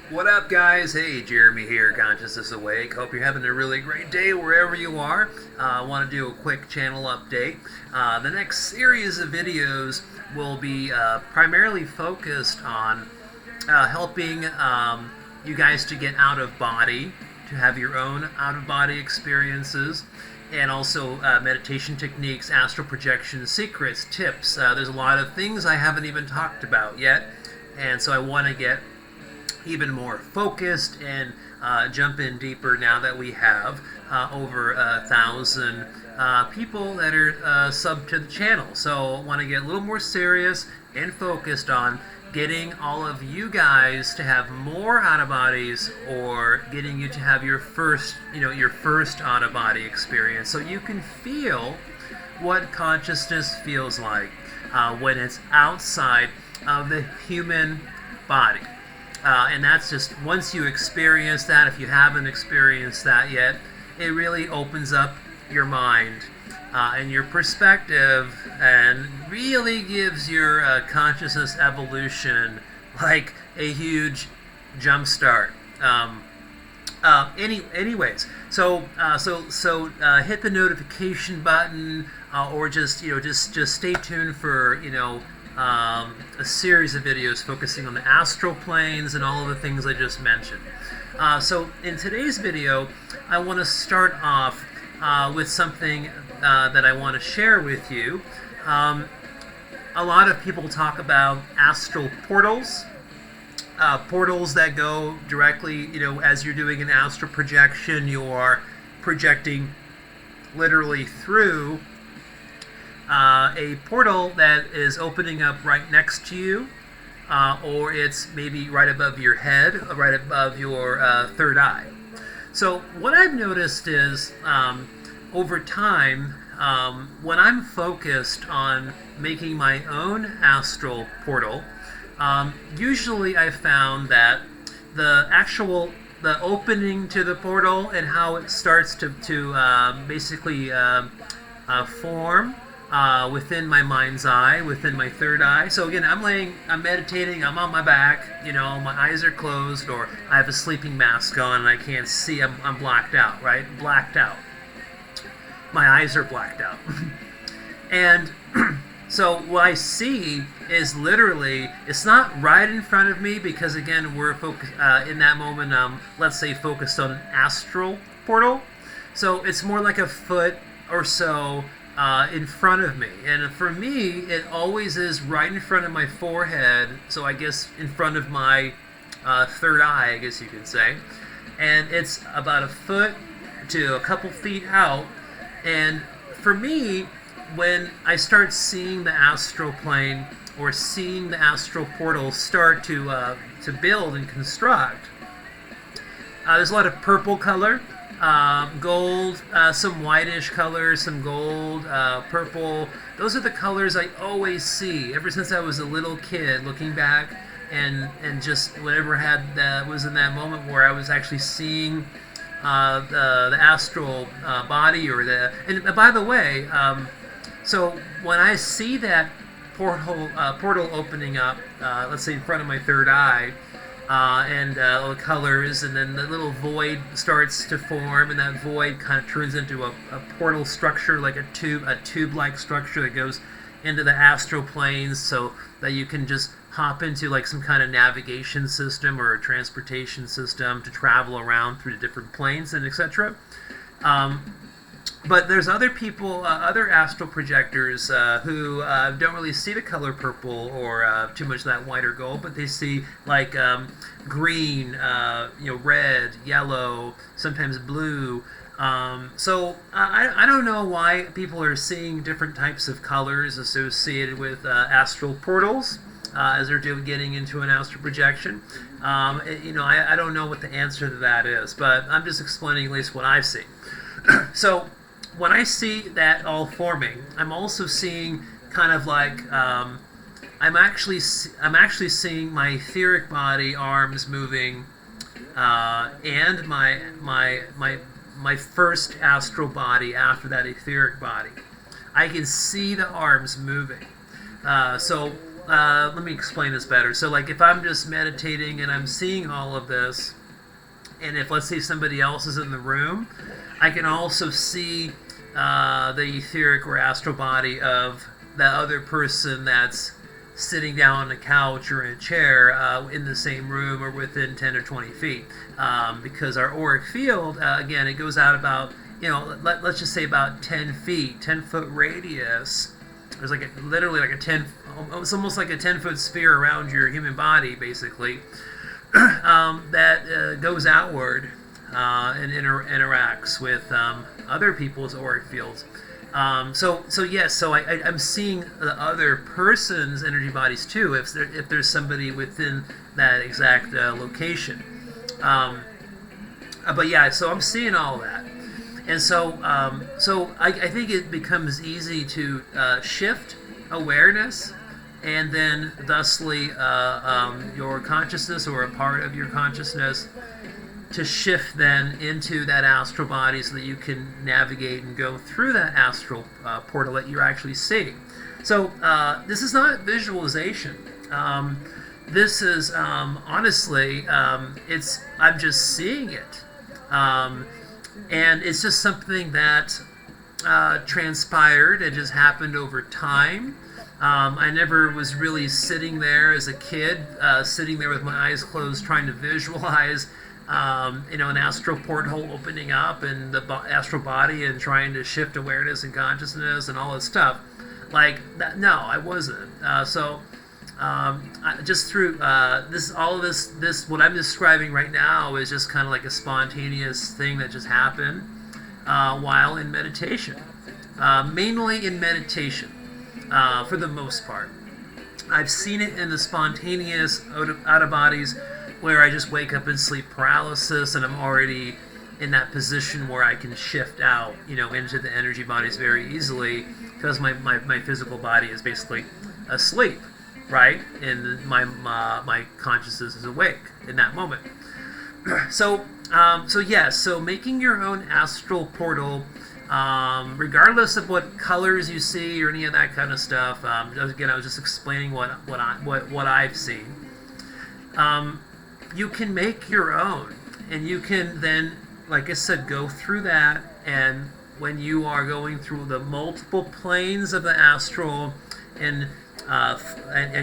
What up, guys? Hey, Jeremy here, Consciousness Awake. Hope you're having a really great day wherever you are. I want to do a quick channel update. The next series of videos will be primarily focused on helping you guys to get out of body, to have your own out-of-body experiences, and also meditation techniques, astral projection, secrets, tips. There's a lot of things I haven't even talked about yet, and so I want to get even more focused and jump in deeper now that we have over 1,000 people that are sub to the channel. So I want to get a little more serious and focused on getting all of you guys to have more out-of-bodies, or getting you to have your first out-of-body experience, so you can feel what consciousness feels like when it's outside of the human body. And that's just, once you experience that, if you haven't experienced that yet, it really opens up your mind and your perspective, and really gives your consciousness evolution like a huge jump start. Anyways, so hit the notification button, or just stay tuned for a series of videos focusing on the astral planes and all of the things I just mentioned. So in today's video, I want to start off with something that I want to share with you. A lot of people talk about astral portals, portals that go directly, as you're doing an astral projection, you are projecting literally through a portal that is opening up right next to you, or it's maybe right above your head, right above your third eye. So what I've noticed is, over time, when I'm focused on making my own astral portal, usually I found that the opening to the portal and how it starts to basically form within my mind's eye, within my third eye. So again, I'm meditating, I'm on my back, my eyes are closed, or I have a sleeping mask on and I can't see, I'm blacked out, right? Blacked out. My eyes are blacked out. And so what I see is literally, it's not right in front of me, because again, we're focused, in that moment, let's say focused on an astral portal. So it's more like a foot or so in front of me, and for me it always is right in front of my forehead, so I guess in front of my third eye, I guess you could say, and it's about a foot to a couple feet out. And for me, when I start seeing the astral plane or seeing the astral portal start to build and construct, there's a lot of purple color, gold, some whitish colors, some gold, purple. Those are the colors I always see ever since I was a little kid, looking back and just whatever was in that moment where I was actually seeing the astral body, and by the way, so when I see that portal opening up, let's say in front of my third eye, and all the colors, and then the little void starts to form, and that void kind of turns into a portal structure, like a tube-like structure that goes into the astral planes, so that you can just hop into like some kind of navigation system or a transportation system to travel around through the different planes and etc. But there's other people, other astral projectors who don't really see the color purple or too much of that white or gold, but they see like green, red, yellow, sometimes blue. So I don't know why people are seeing different types of colors associated with astral portals as they're getting into an astral projection. I don't know what the answer to that is, but I'm just explaining at least what I've seen. So when I see that all forming, I'm also seeing kind of like I'm actually seeing my etheric body, arms moving, and my first astral body after that etheric body. I can see the arms moving. So let me explain this better. So like if I'm just meditating and I'm seeing all of this, and if let's say somebody else is in the room, I can also see the etheric or astral body of that other person that's sitting down on a couch or in a chair in the same room or within 10 or 20 feet. Because our auric field, again, it goes out about, let's just say about 10 feet, 10-foot radius. There's like literally like it's almost like a 10-foot sphere around your human body, basically, that goes outward and interacts with other people's auric fields. So I'm seeing the other person's energy bodies too, if there's somebody within that exact location. But yeah, so I'm seeing all that. And so I think it becomes easy to shift awareness, and then thusly your consciousness or a part of your consciousness to shift then into that astral body so that you can navigate and go through that astral portal that you're actually seeing. So this is not visualization. This is honestly, I'm just seeing it. And it's just something that transpired. It just happened over time. I never was really sitting there as a kid, sitting there with my eyes closed, trying to visualize, an astral porthole opening up and the astral body and trying to shift awareness and consciousness and all this stuff. Like that, no, I wasn't. Just through this, what I'm describing right now is just kind of like a spontaneous thing that just happened while in meditation, mainly in meditation, for the most part. I've seen it in the spontaneous out of bodies where I just wake up in sleep paralysis and I'm already in that position where I can shift out, into the energy bodies very easily because my physical body is basically asleep. Right, and my consciousness is awake in that moment. So making your own astral portal, regardless of what colors you see or any of that kind of stuff. Again, I was just explaining what I've seen. You can make your own, and you can then, like I said, go through that. And when you are going through the multiple planes of the astral, and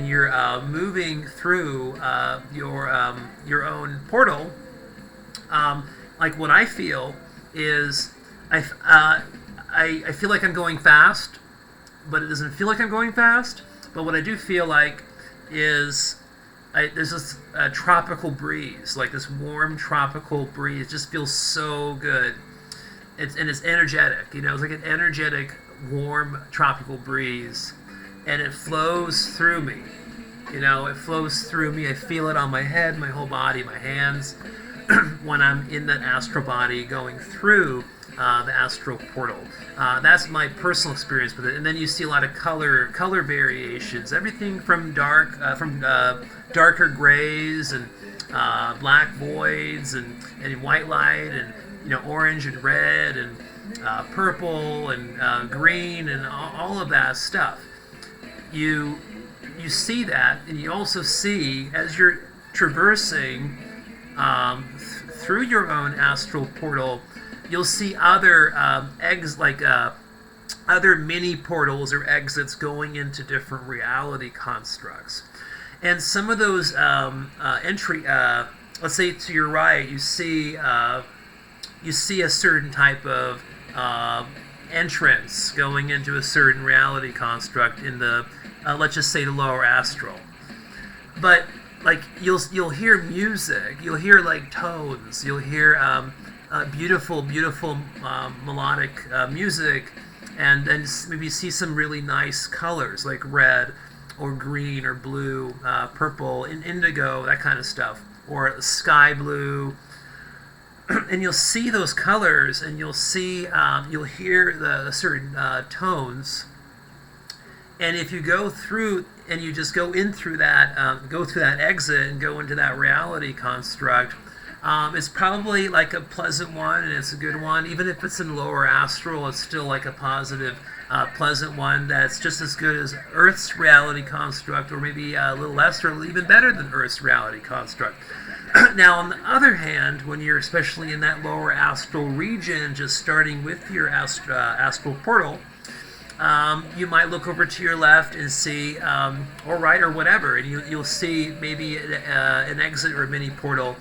you're moving through your own portal, like what I feel is I feel like I'm going fast, but it doesn't feel like I'm going fast. But what I do feel like is there's this tropical breeze, like this warm tropical breeze. It just feels so good. It's energetic, it's like an energetic, warm tropical breeze. And it flows through me. It flows through me. I feel it on my head, my whole body, my hands, when I'm in that astral body going through the astral portal. That's my personal experience with it. And then you see a lot of color variations, everything from darker grays and black voids and white light and orange and red and purple and green and all of that stuff. You see that, and you also see, as you're traversing through your own astral portal, you'll see other other mini portals or exits going into different reality constructs. And some of those let's say to your right, you see a certain type of entrance going into a certain reality construct in the let's just say the lower astral. But like you'll hear music, you'll hear like tones, you'll hear beautiful melodic music, and then maybe see some really nice colors like red or green or blue, purple, and indigo, that kind of stuff, or sky blue. And you'll see those colors, and you'll hear the certain tones. And if you go through and you just go in through that, go through that exit and go into that reality construct, it's probably like a pleasant one and it's a good one. Even if it's in lower astral, it's still like a positive pleasant one that's just as good as Earth's reality construct, or maybe a little less, or even better than Earth's reality construct. Now, on the other hand, when you're especially in that lower astral region, just starting with your astral portal, you might look over to your left and see, or right, or whatever, and you'll see maybe an exit or a mini portal,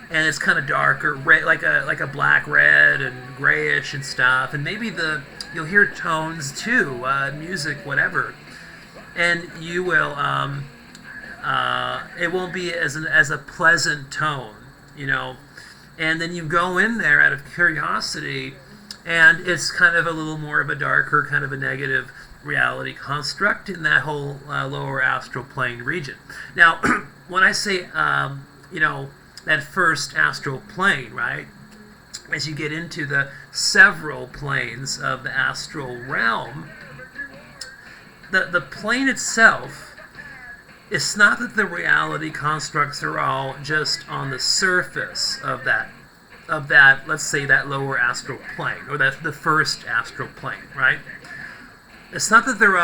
and it's kind of dark, or red, like a black red and grayish and stuff, and maybe you'll hear tones too, music, whatever, and you will. It won't be as a pleasant tone, you know. And then you go in there out of curiosity, and it's kind of a little more of a darker, kind of a negative reality construct in that whole lower astral plane region. Now, when I say, you know, that first astral plane, right, as you get into the several planes of the astral realm, the plane itself, it's not that the reality constructs are all just on the surface of that, let's say, that lower astral plane, or that the first astral plane, right? It's not that there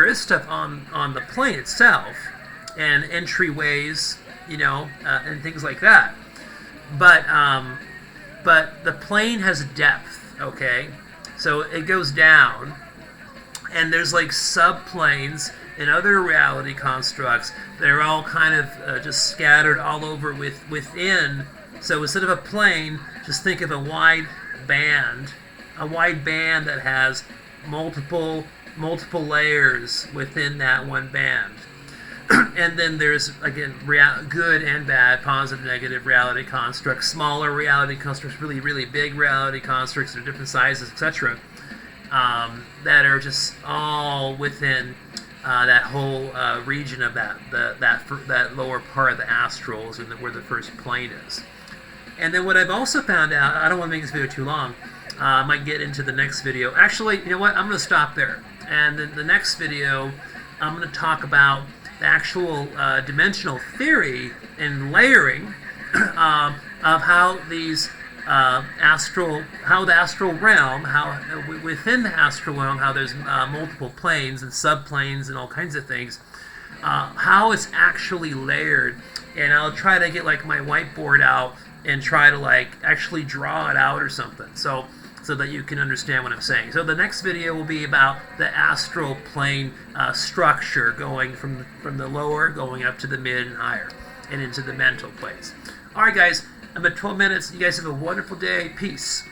is stuff on the plane itself, and entryways, you know, and things like that. But the plane has depth, okay? So it goes down, and there's like subplanes and other reality constructs that are all kind of just scattered all over within. So instead of a plane, just think of a wide band that has multiple layers within that one band. And then there's, again, good and bad, positive, negative reality constructs, smaller reality constructs, really, really big reality constructs, they're different sizes, etc., that are just all within that whole region of that lower part of the astrals, and where the first plane is. And then what I've also found out, I don't want to make this video too long, I might get into the next video. Actually, you know what, I'm going to stop there. And then the next video, I'm going to talk about the actual dimensional theory and layering of how these the astral realm, within the astral realm, how there's multiple planes and subplanes and all kinds of things, how it's actually layered. And I'll try to get like my whiteboard out and try to like actually draw it out or something, so that you can understand what I'm saying. So the next video will be about the astral plane structure, going from the lower, going up to the mid and higher, and into the mental planes. All right, guys. I'm at 12 minutes. You guys have a wonderful day. Peace.